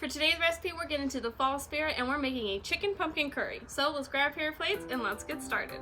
today's recipe, we're getting into the fall spirit and we're making a chicken pumpkin curry. So let's grab your plates and let's get started.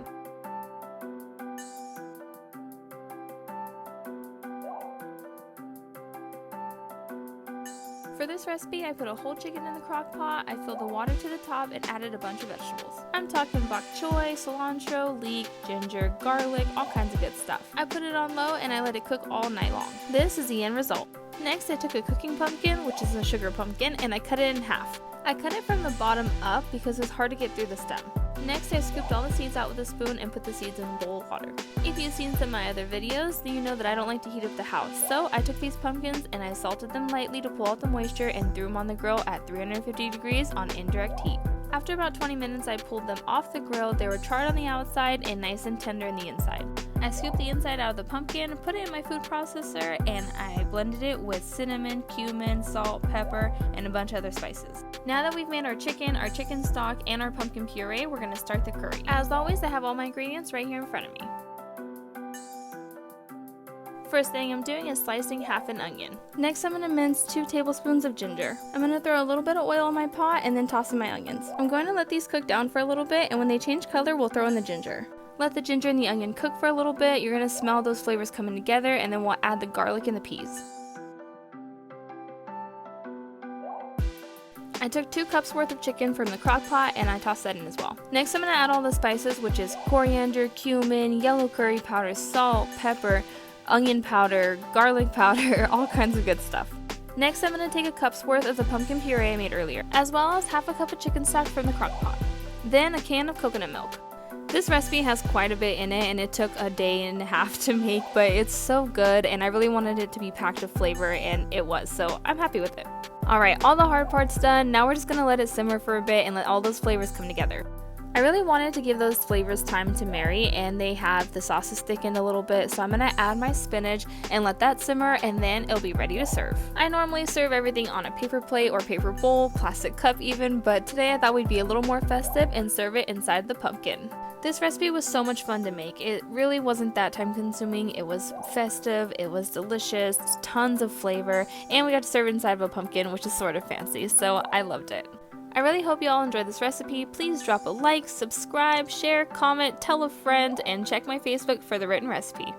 For this recipe, I put a whole chicken in the crock pot, I filled the water to the top, and added a bunch of vegetables. I'm talking bok choy, cilantro, leek, ginger, garlic, all kinds of good stuff. I put it on low and I let it cook all night long. This is the end result. Next, I took a cooking pumpkin, which is a sugar pumpkin, and I cut it in half. I cut it from the bottom up because it's hard to get through the stem. Next, I scooped all the seeds out with a spoon and put the seeds in a bowl of water. If you've seen some of my other videos, then you know that I don't like to heat up the house, so I took these pumpkins and I salted them lightly to pull out the moisture and threw them on the grill at 350 degrees on indirect heat. After about 20 minutes, I pulled them off the grill. They were charred on the outside and nice and tender in the inside. I scooped the inside out of the pumpkin, put it in my food processor, and I blended it with cinnamon, cumin, salt, pepper, and a bunch of other spices. Now that we've made our chicken stock, and our pumpkin puree, we're going to start the curry. As always, I have all my ingredients right here in front of me. First thing I'm doing is slicing half an onion. Next, I'm going to mince 2 tablespoons of ginger. I'm going to throw a little bit of oil in my pot and then toss in my onions. I'm going to let these cook down for a little bit, and when they change color, we'll throw in the ginger. Let the ginger and the onion cook for a little bit. You're going to smell those flavors coming together, and then we'll add the garlic and the peas. I took 2 cups worth of chicken from the crock pot and I tossed that in as well. Next, I'm going to add all the spices, which is coriander, cumin, yellow curry powder, salt, pepper, onion powder, garlic powder, all kinds of good stuff. Next, I'm going to take a cup's worth of the pumpkin puree I made earlier, as well as half a cup of chicken stock from the crock pot. Then a can of coconut milk. This recipe has quite a bit in it and it took a day and a half to make, but it's so good and I really wanted it to be packed with flavor, and it was, so I'm happy with it. Alright, all the hard part's done. Now we're just going to let it simmer for a bit and let all those flavors come together. I really wanted to give those flavors time to marry, and they have the sauces thickened a little bit, so I'm going to add my spinach and let that simmer, and then it'll be ready to serve. I normally serve everything on a paper plate or paper bowl, plastic cup even, but today I thought we'd be a little more festive and serve it inside the pumpkin. This recipe was so much fun to make. It really wasn't that time consuming. It was festive, it was delicious, tons of flavor, and we got to serve it inside of a pumpkin, which is sort of fancy, so I loved it. I really hope you all enjoyed this recipe. Please drop a like, subscribe, share, comment, tell a friend, and check my Facebook for the written recipe.